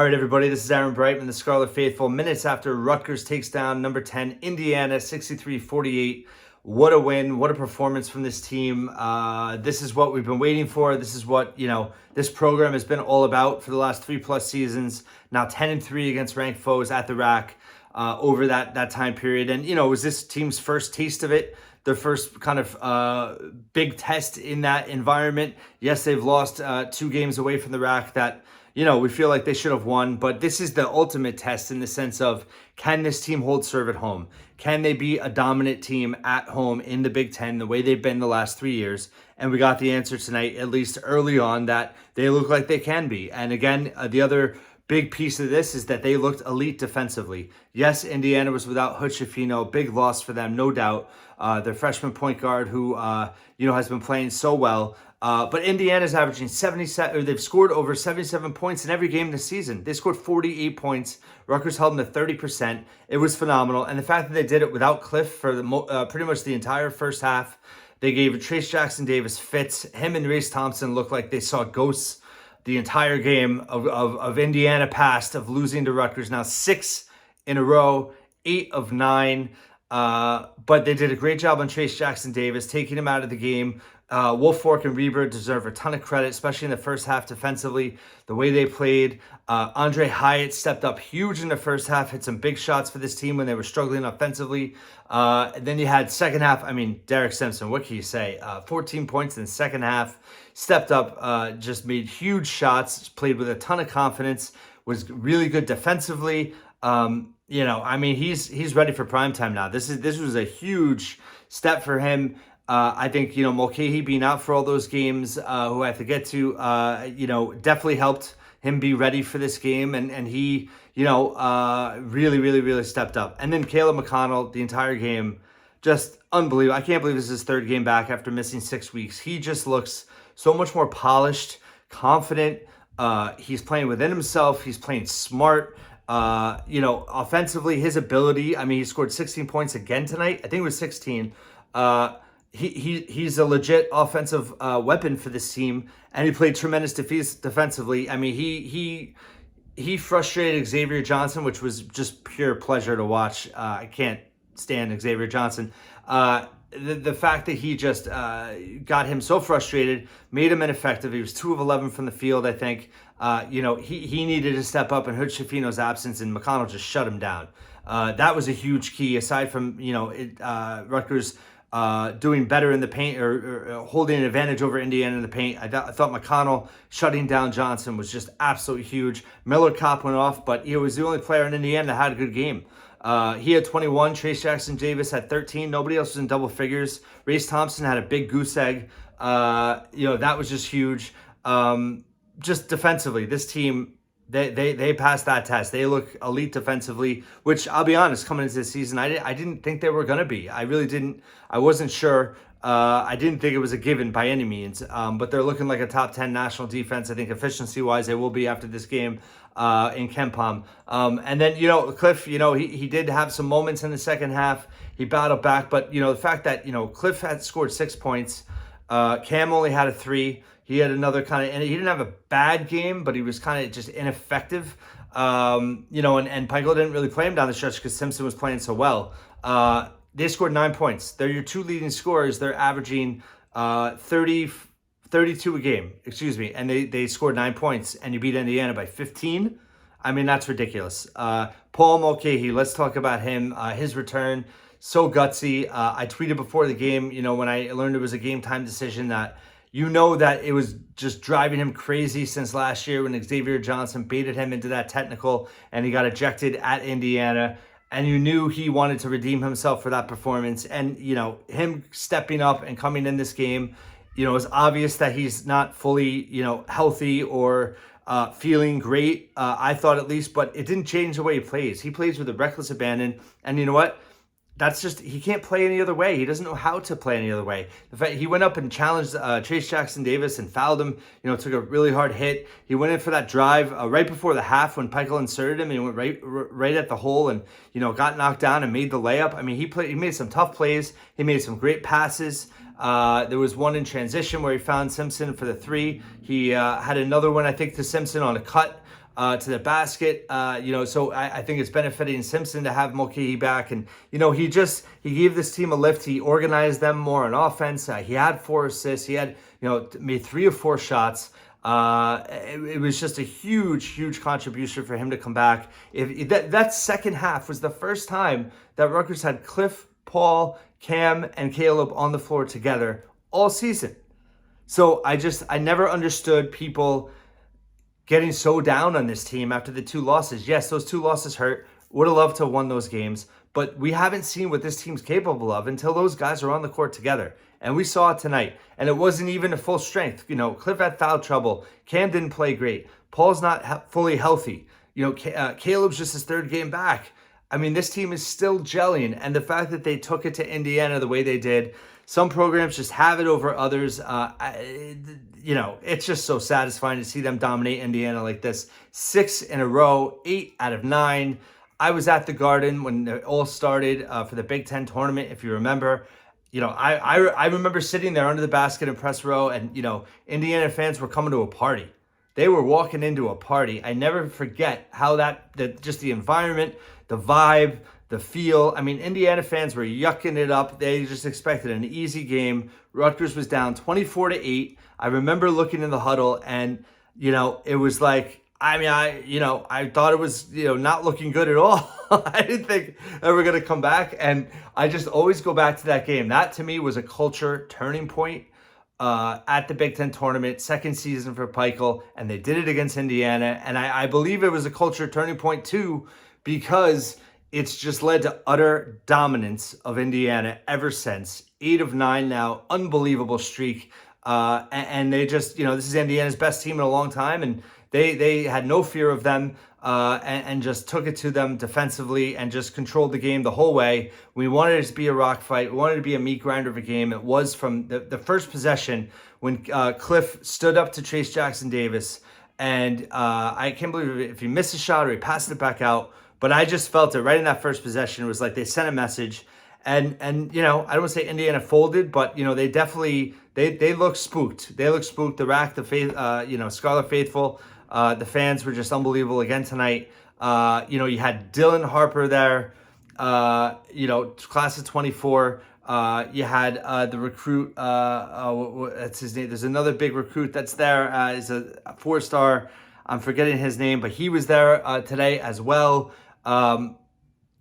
right, everybody, this is Aaron Breitman, the Scarlet Faithful. Minutes after Rutgers takes down number 10, Indiana, 63-48. What a win. What a performance from this team. This is what we've been waiting for. This is what, this program has been all about for the last 3+ seasons. Now 10-3 against ranked foes at the rack over that time period. And, it was this team's first taste of it. Their first kind of big test in that environment. Yes, they've lost 2 games away from the rack that, we feel like they should have won, but this is the ultimate test in the sense of, can this team hold serve at home? Can they be a dominant team at home in the Big Ten the way they've been the last 3 years? And we got the answer tonight, at least early on, that they look like they can be. And again, the other big piece of this is that they looked elite defensively. Yes, Indiana was without Hood-Schifino, big loss for them, no doubt. Their freshman point guard who, has been playing so well. But Indiana's averaging 77, or they've scored over 77 points in every game this season. They scored 48 points. Rutgers held them to 30%. It was phenomenal. And the fact that they did it without Cliff for pretty much the entire first half, they gave Trace Jackson Davis fits. Him and Race Thompson looked like they saw ghosts the entire game of Indiana past, of losing to Rutgers. Now 6 in a row, 8 of 9. But they did a great job on Trace Jackson Davis, taking him out of the game. Wolfork and Reber deserve a ton of credit, especially in the first half defensively, the way they played. Andre Hyatt stepped up huge in the first half, hit some big shots for this team when they were struggling offensively. Then you had second half, Derek Simpson, what can you say? 14 points in the second half, stepped up, just made huge shots, played with a ton of confidence, was really good defensively. He's ready for primetime now. This was a huge step for him. I think, Mulcahy being out for all those games, who I have to get to, definitely helped him be ready for this game. And he, really, really, really stepped up. And then Caleb McConnell, the entire game, just unbelievable. I can't believe this is his 3rd game back after missing 6 weeks. He just looks so much more polished, confident. He's playing within himself. He's playing smart. Offensively, his ability, he scored 16 points again tonight. I think it was 16. He's a legit offensive weapon for this team, and he played tremendous defensively. He frustrated Xavier Johnson, which was just pure pleasure to watch. I can't stand Xavier Johnson. The fact that he just got him so frustrated, made him ineffective. He was 2 of 11 from the field, I think. He needed to step up in Hood-Schifino's absence, and McConnell just shut him down. That was a huge key, aside from, Rutgers doing better in the paint, or holding an advantage over Indiana in the paint. I thought McConnell shutting down Johnson was just absolutely huge. Miller Kopp went off, but he was the only player in Indiana that had a good game. He had 21. Trace Jackson Davis had 13. Nobody else was in double figures. Race Thompson had a big goose egg. That was just huge. Just defensively, this team, they passed that test. They look elite defensively, which I'll be honest, coming into this season, I didn't think they were going to be. I really didn't. I wasn't sure. I didn't think it was a given by any means, but they're looking like a top 10 national defense. I think efficiency-wise, they will be after this game in KenPom. And then, Cliff, he did have some moments in the second half. He battled back, but, the fact that, Cliff had scored 6 points, Cam only had a 3. He had another and he didn't have a bad game, but he was kind of just ineffective. And Peichel didn't really play him down the stretch because Simpson was playing so well. They scored 9 points. They're your 2 leading scorers. They're averaging 32 a game, and they scored 9 points, and you beat Indiana by 15. That's ridiculous. Paul Mulcahy, let's talk about him. His return, so gutsy. I tweeted before the game, when I learned it was a game time decision, that that it was just driving him crazy since last year when Xavier Johnson baited him into that technical and he got ejected at Indiana. And you knew he wanted to redeem himself for that performance. And, him stepping up and coming in this game, it was obvious that he's not fully, healthy or feeling great, I thought at least. But it didn't change the way he plays. He plays with a reckless abandon. And you know what? That's just, he can't play any other way. He doesn't know how to play any other way. The fact he went up and challenged Trace Jackson Davis and fouled him, took a really hard hit. He went in for that drive right before the half when Peichel inserted him, and he went right at the hole and, got knocked down and made the layup. He made some tough plays. He made some great passes. There was one in transition where he found Simpson for the 3. He had another one, I think, to Simpson on a cut. to the basket. So I think it's benefiting Simpson to have Mulcahy back. And, he gave this team a lift. He organized them more on offense. He had 4 assists. He had, made 3 or 4 shots. It was just a huge contribution for him to come back. If that second half was the first time that Rutgers had Cliff, Paul, Cam, and Caleb on the floor together all season. So I never understood people getting so down on this team after the 2 losses. Yes, those 2 losses hurt. Would have loved to have won those games, but we haven't seen what this team's capable of until those guys are on the court together. And we saw it tonight. And it wasn't even a full strength. Cliff had foul trouble. Cam didn't play great. Paul's not fully healthy. Caleb's just his 3rd game back. I mean, this team is still gelling. And the fact that they took it to Indiana the way they did, some programs just have it over others. It's just so satisfying to see them dominate Indiana like this. 6 in a row, 8 out of 9. I was at the Garden when it all started for the Big Ten tournament, if you remember. I remember sitting there under the basket in press row, and, Indiana fans were coming to a party. They were walking into a party. I never forget how just the environment, the vibe, the feel. I mean, Indiana fans were yucking it up. They just expected an easy game. Rutgers was down 24-8. I remember looking in the huddle, and, it was like, I thought it was, not looking good at all. I didn't think they were going to come back. And I just always go back to that game. That, to me, was a culture turning point at the Big Ten tournament, 2nd season for Pikiell. And they did it against Indiana. And I believe it was a culture turning point, too, because it's just led to utter dominance of Indiana ever since. 8 of 9 now, unbelievable streak. And they just, this is Indiana's best team in a long time. And they had no fear of them and just took it to them defensively and just controlled the game the whole way. We wanted it to be a rock fight. We wanted it to be a meat grinder of a game. It was from the first possession when Cliff stood up to Chase Jackson Davis. And I can't believe if he missed a shot or he passed it back out. But I just felt it right in that first possession. It was like they sent a message. And I don't want to say Indiana folded, but, they definitely, they look spooked. They look spooked. The Rack, the Faith, Scarlet Faithful, the fans were just unbelievable again tonight. You had Dylan Harper there, class of 24. You had the recruit, that's his name. There's another big recruit that's there. He's a 4-star. I'm forgetting his name, but he was there today as well.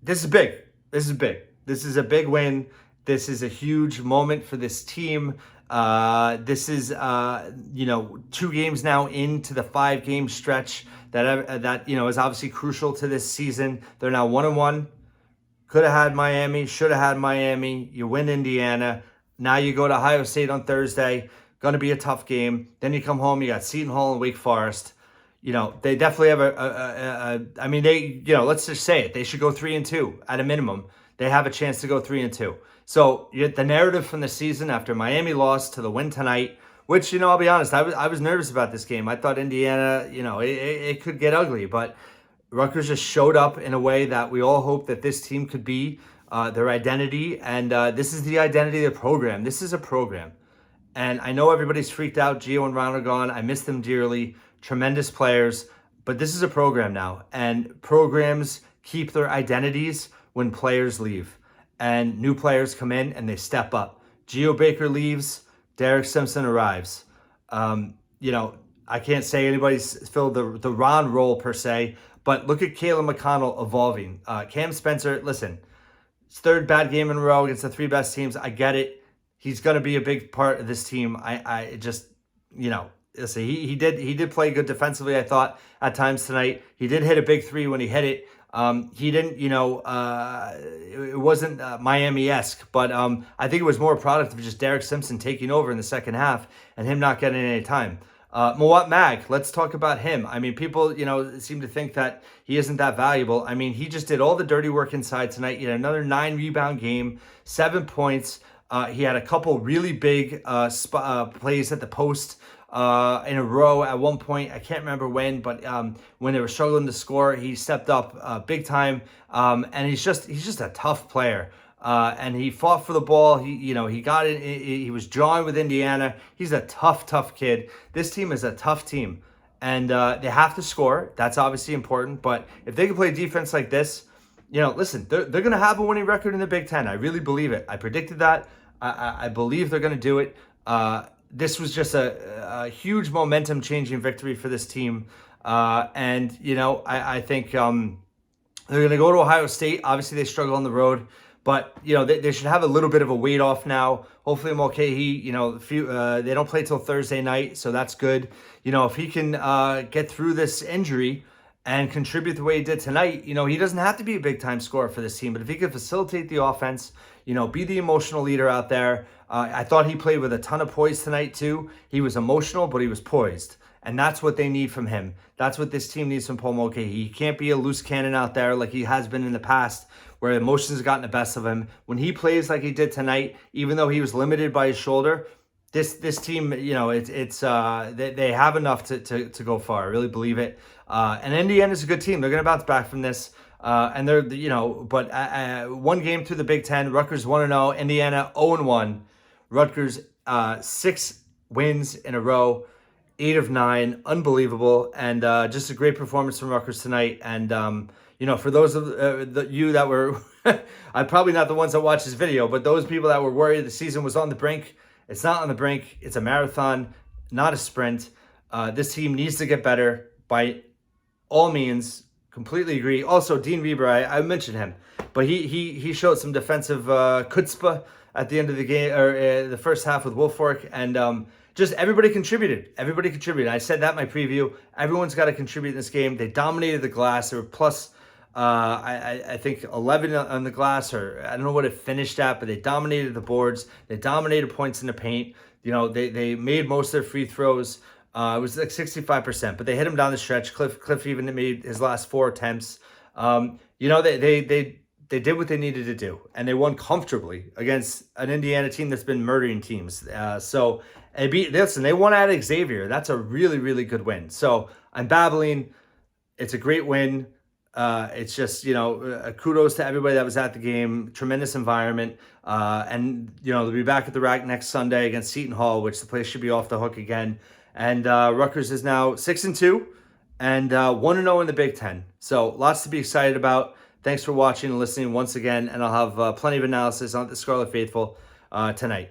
This is big. This is big. This is a big win. This is a huge moment for this team. This is, 2 games now into the 5-game stretch that is obviously crucial to this season. They're now 1-1. Could have had Miami, should have had Miami. You win Indiana. Now you go to Ohio State on Thursday. Going to be a tough game. Then you come home. You got Seton Hall and Wake Forest. They definitely have let's just say it. They should go 3-2 at a minimum. They have a chance to go 3-2. So the narrative from the season after Miami lost to the win tonight, which, I'll be honest, I was nervous about this game. I thought Indiana, it could get ugly, but Rutgers just showed up in a way that we all hope that this team could be their identity. And this is the identity of the program. This is a program. And I know everybody's freaked out. Gio and Ron are gone. I miss them dearly. Tremendous players. But this is a program now. And programs keep their identities when players leave. And new players come in and they step up. Gio Baker leaves. Derek Simpson arrives. I can't say anybody's filled the Ron role per se. But look at Caleb McConnell evolving. Cam Spencer, listen. His 3rd bad game in a row against the 3 best teams. I get it. He's going to be a big part of this team. I just, listen, he did play good defensively, I thought, at times tonight. He did hit a big 3 when he hit it. He didn't, it wasn't Miami-esque, but I think it was more a product of just Derek Simpson taking over in the second half and him not getting any time. Mawot Mag, let's talk about him. I mean, people, seem to think that he isn't that valuable. I mean, he just did all the dirty work inside tonight. He had another 9-rebound game, 7 points. He had a couple really big plays at the post in a row at one point. I can't remember when, but when they were struggling to score, he stepped up big time. And he's just a tough player. And he fought for the ball. He got it. He was drawing with Indiana. He's a tough kid. This team is a tough team. and they have to score. That's obviously important. But if they can play defense like this, listen, they're going to have a winning record in the Big Ten. I really believe it. I predicted that. I believe they're going to do it. This was just a huge momentum-changing victory for this team. And I think they're going to go to Ohio State. Obviously, they struggle on the road. But, they should have a little bit of a weight off now. Hopefully, Mulcahy, they don't play till Thursday night, so that's good. If he can get through this injury and contribute the way he did tonight, he doesn't have to be a big-time scorer for this team. But if he can facilitate the offense, be the emotional leader out there. I thought he played with a ton of poise tonight, too. He was emotional, but he was poised. And that's what they need from him. That's what this team needs from Paul Mulcahy. He can't be a loose cannon out there like he has been in the past, where emotions have gotten the best of him. When he plays like he did tonight, even though he was limited by his shoulder, this team, they have enough to go far. I really believe it. And Indiana's a good team. They're going to bounce back from this. And they're, but one game through the Big Ten, Rutgers 1-0, Indiana 0-1. Rutgers 6 wins in a row. 8 of 9, unbelievable, and just a great performance from Rutgers tonight. And for those of you that were, I'm probably not the ones that watched this video, but those people that were worried the season was on the brink, it's not on the brink. It's a marathon, not a sprint. This team needs to get better by all means. Completely agree. Also, Dean Weber, I mentioned him, but he showed some defensive chutzpah at the end of the game, or the first half with Wolfork, and just everybody contributed. Everybody contributed. I said that in my preview. Everyone's got to contribute in this game. They dominated the glass. They were plus, I think, 11 on the glass, or I don't know what it finished at, but they dominated the boards. They dominated points in the paint. They made most of their free throws. It was like 65%, but they hit him down the stretch. Cliff even made his last 4 attempts. They did what they needed to do, and they won comfortably against an Indiana team that's been murdering teams. They won at Xavier. That's a really, really good win. So I'm babbling. It's a great win. It's just, kudos to everybody that was at the game. Tremendous environment. And they'll be back at the rack next Sunday against Seton Hall, which the place should be off the hook again. And Rutgers is now 6-2 and 1-0 in the Big Ten. So lots to be excited about. Thanks for watching and listening once again. And I'll have plenty of analysis on the Scarlet Faithful tonight.